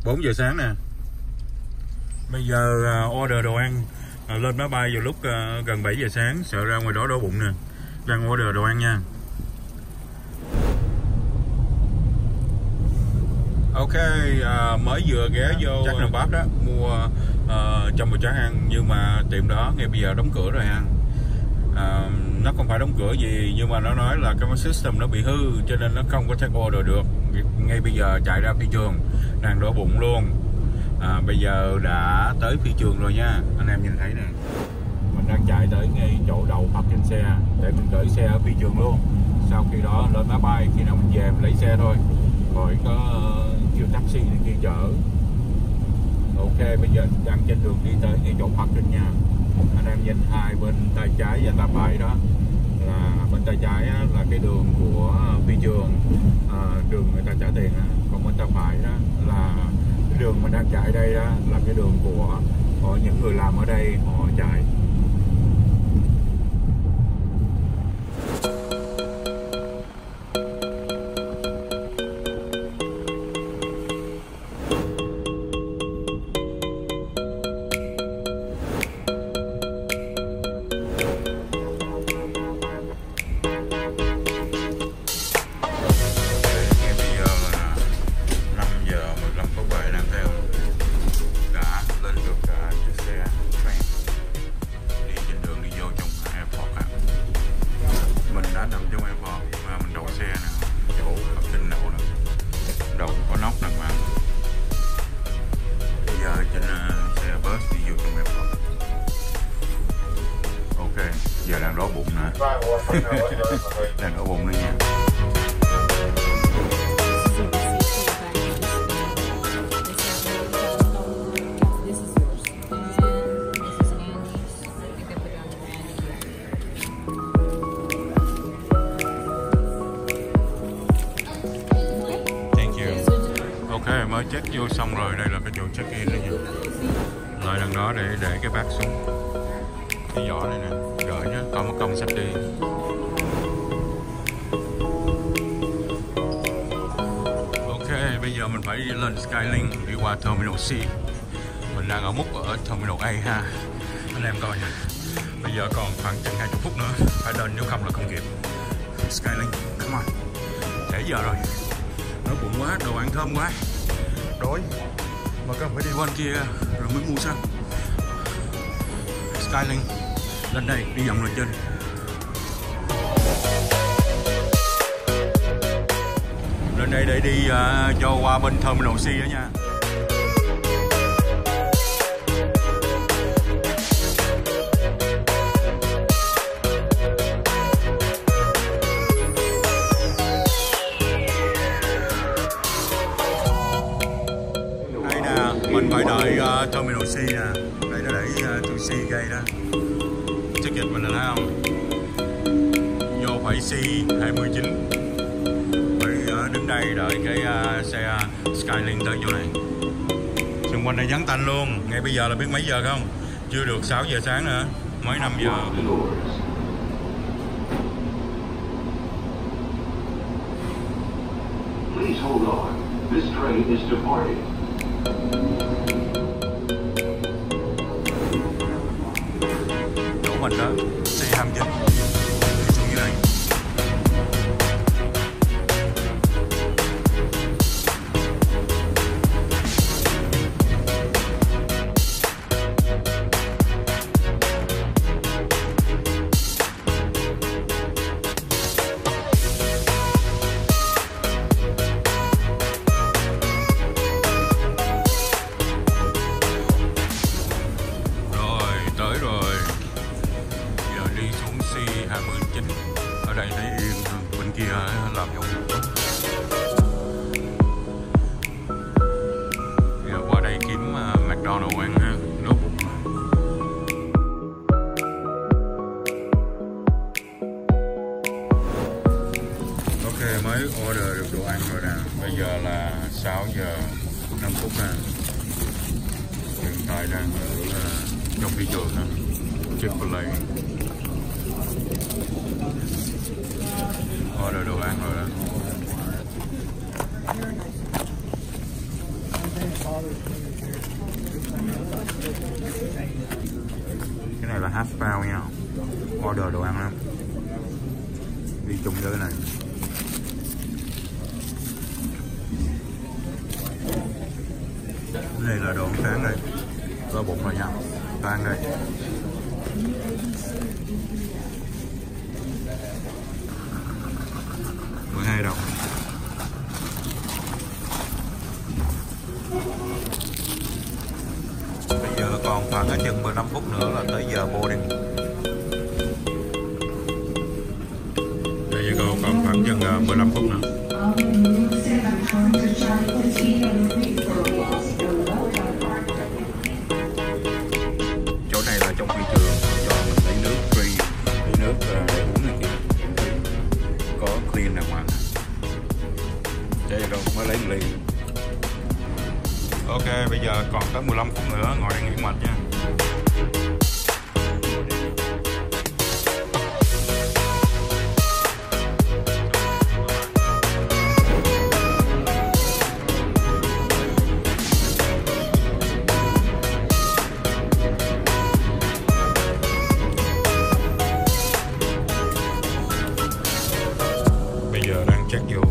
4 giờ sáng nè. Bây giờ order đồ ăn, lên máy bay vào lúc gần 7 giờ sáng, sợ ra ngoài đó đói bụng nè. Đang order đồ ăn nha. Ok, mới vừa ghé vô chắc bắp đó, mua trong một chén ăn, nhưng mà tiệm đó ngay bây giờ đóng cửa rồi ha. Nó không phải đóng cửa gì, nhưng mà nó nói là cái system nó bị hư, cho nên nó không có take order được. Ngay bây giờ chạy ra phi trường, đang đói bụng luôn. Bây giờ đã tới phi trường rồi nha, anh em nhìn thấy nè. Mình đang chạy tới ngay chỗ đậu park trên xe để mình gửi xe ở phi trường luôn. Sau khi đó lên máy bay, khi nào mình về mình lấy xe thôi, rồi có kêu taxi đi kia chở. Ok, bây giờ đang trên đường đi tới ngay chỗ park trên nhà. Anh em nhìn hai bên tay trái và tay phải đó, là bên tay trái á, là cái đường của phi trường, đường người ta trả tiền á. Còn bên tay phải đó là cái đường mình đang chạy đây đó, là cái đường của những người làm ở đây họ chạy. Giờ đang đói bụng nè. Đang đói bụng nữa nha. Thank you. Ok, mới check vô xong rồi, đây là cái chỗ check in đó nha. Lại đằng đó để cái bag xuống. Cái giỏ này nè, gửi nhá, còn một công sắp đi. Ok, bây giờ mình phải đi lên Skylink, đi qua Terminal C. Mình đang ở múc ở Terminal A ha. Anh em coi nha. Bây giờ còn khoảng chừng 20 phút nữa, phải lên nếu không là không kịp. Skylink, come on. Trễ giờ rồi. Đói bụng quá, đồ ăn thơm quá. Đói. Mà cần phải đi qua kia rồi mới mua xăng. Skylink. Lên đây, đi vòng lên trên. Lên đây để đi cho qua bên Terminal C đó nha. Đây nè, mình phải đợi Terminal C nè. Đây là để to C gate đó. Ticket mình là thấy không? Vô phải C29. Phải đứng đây đợi cái xe Skylink tới chỗ này. Xung quanh này vắng tanh luôn. Ngay bây giờ là biết mấy giờ không? Chưa được 6 giờ sáng nữa, mới 5 giờ. Please hold on. This train is departing. Mình đó, C29 đi xuống như này. Ở đây thấy yên, bên kia làm giống. Giờ qua đây kiếm McDonald's ăn ha, đói bụng. Ok, mới order được đồ ăn rồi nè. Bây giờ là 6 giờ 5 phút nè. Hiện tại đang ở trong phi trường nè, Chick-fil-A. Order đồ ăn rồi đó. Cái này là half pound nha, order đồ ăn lắm, đi chung với cái này. Cái này là đồ ăn sáng đây, có bụng rồi nha, ăn đây. $12. Bây giờ còn khoảng chừng 15 phút nữa là tới giờ boarding. Bây giờ còn khoảng chừng 15 phút nữa. Chỗ này là trong phi trường cho mình lấy nước free, lấy nước để uống này kia, có clean đàng hoàng. Đây rồi mới lấy một ly. Ok, bây giờ còn tới 15 phút nữa, ngồi đây nghỉ mệt nha. Bây giờ đang check vô.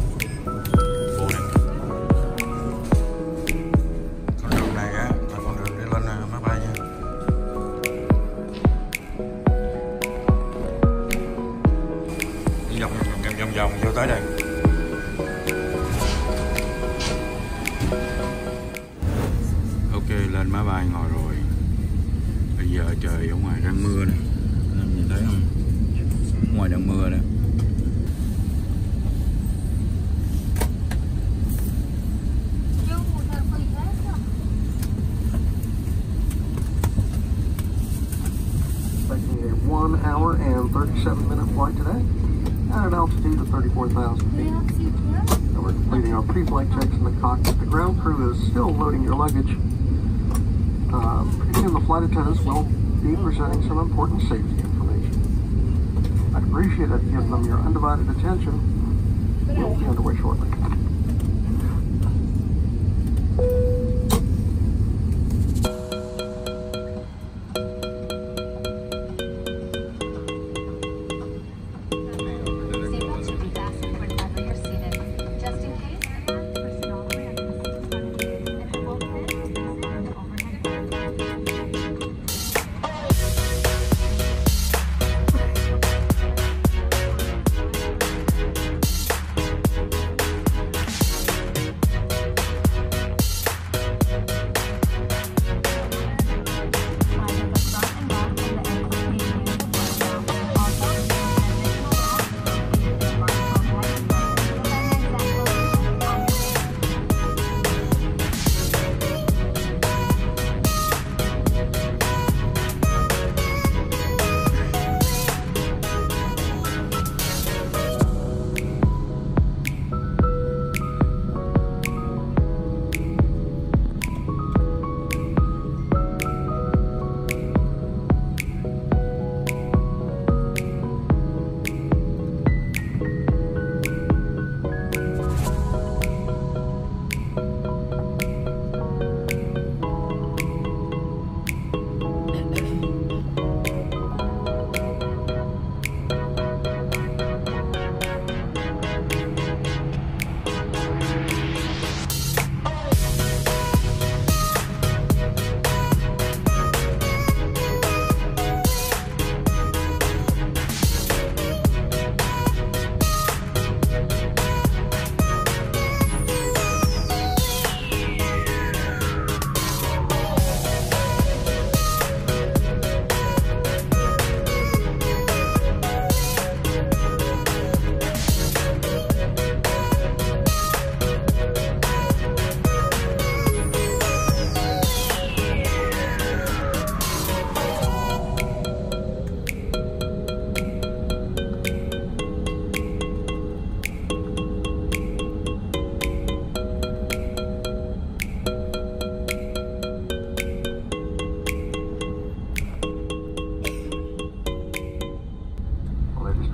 Vòng vô tới đây. Ok, lên máy bay ngồi rồi. Bây giờ trời ở ngoài đang mưa nè, em nhìn thấy không? Ngoài đang mưa nè. Taking a 1 hour and 37-minute flight today. At an altitude of 34,000 feet. And we're completing our pre-flight checks in the cockpit. The ground crew is still loading your luggage. And the flight attendants will be presenting some important safety information. I'd appreciate it if you give them your undivided attention. We'll be underway shortly.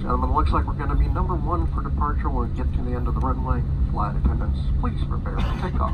Gentlemen, looks like we're going to be number one for departure when we get to the end of the runway. Flight attendants, please prepare for takeoff.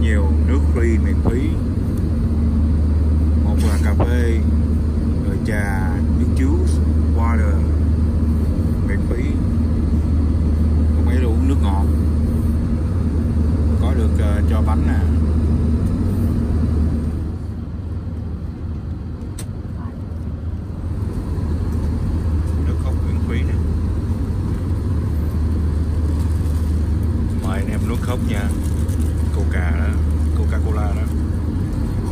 nhiều, nước free miễn phí, một là cà phê, rồi trà, nước juice, water miễn phí, còn mấy đồ uống nước ngọt, có được cho bánh nè. Nước cốc miễn phí nè, mời anh em nước cốc nha, Coca đó, Coca-Cola đó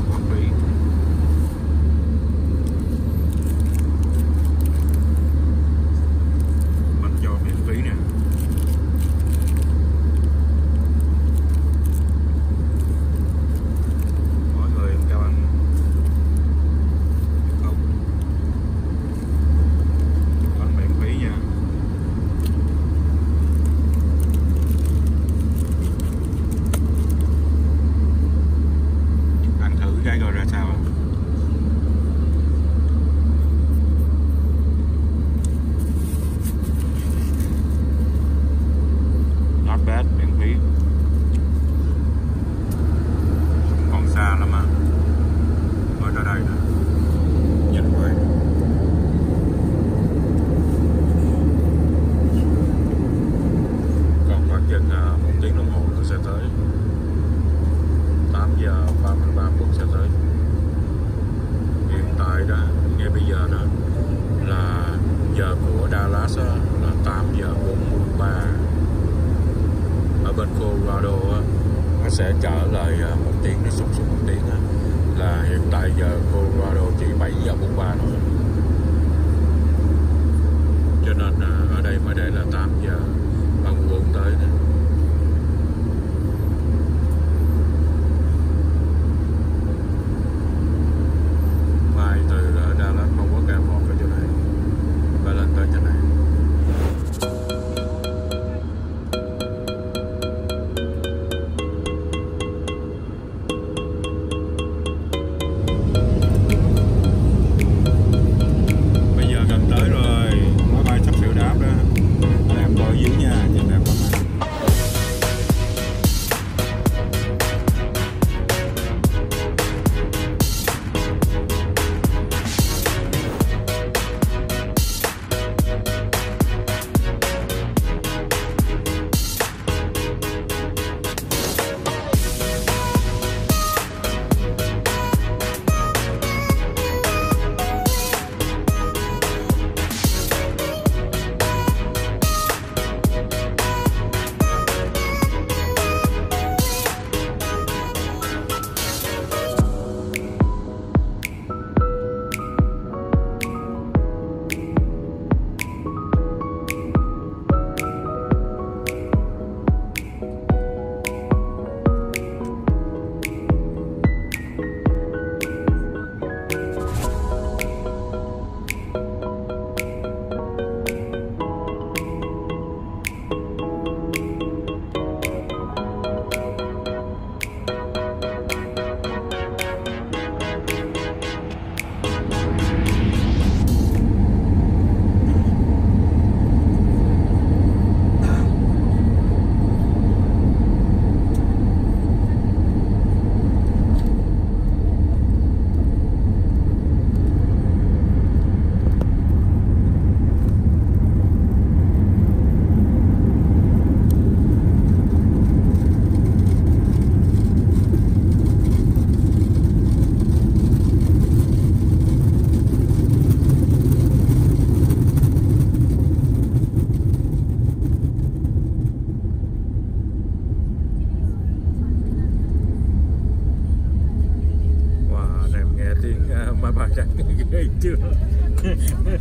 miễn phí. Bánh cho miễn phí nè. Mọi người em cao ăn không? Bánh miễn phí nha. Ăn thử cái coi ra sao. Not bad, miễn phí. Còn xa lắm à. Mới tới đây nè. Nhìn rồi. Còn khoảng chừng 1 tiếng đồng hồ nó sẽ tới. 8 giờ 33 phút sẽ tới. Hiện tại đó, ngay bây giờ đó là giờ của Dallas đó, là 8 giờ 43. Ở bên Colorado á, nó sẽ trở lại 1 tiếng, nó sụt xuống 1 tiếng á, là hiện tại giờ Colorado chỉ 7 giờ 43 thôi. Cho nên ở đây mới để là 8 giờ 34 tới nè. Mai từ Dallas không có ca một ở chỗ này, phải lên tới chỗ này. Bây giờ gần tới rồi, máy bay sắp sửa đáp đó. Em coi dưới nha, nhìn đẹp lắm.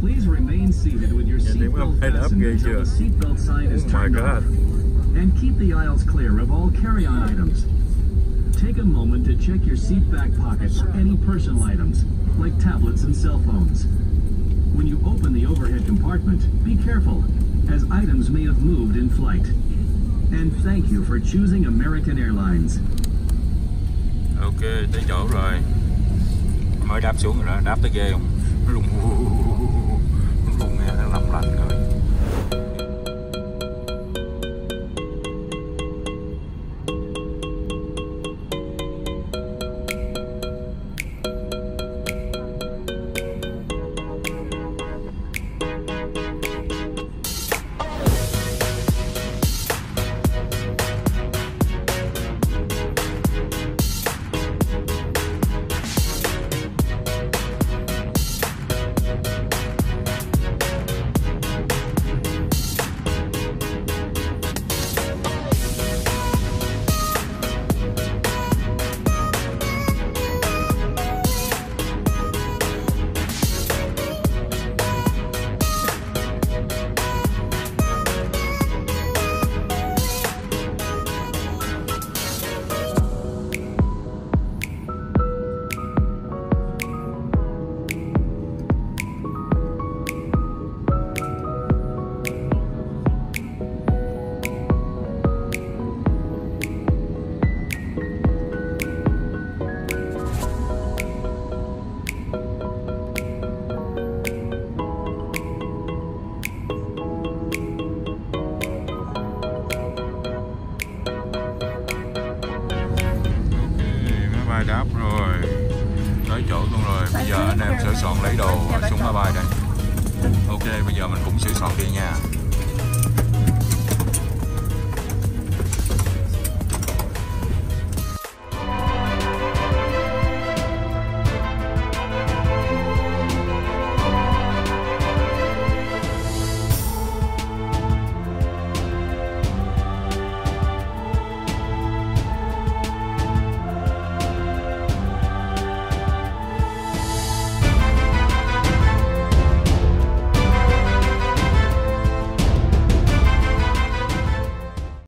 Please remain seated with your seatbelt fastened until the seatbelt sign is turned off. And keep the aisles clear of all carry-on items. Take a moment to check your seat back pocket for any personal items, like tablets and cell phones. When you open the overhead compartment, be careful, as items may have moved in flight. And thank you for choosing American Airlines. Ok, tới chỗ rồi. Mới đáp xuống rồi đó, đáp tới ghê không? Nó rung nghe, nó lầm lành rồi. anh em sửa soạn lấy đồ xuống máy bay đây. Ok, bây giờ mình cũng sửa soạn đi nha.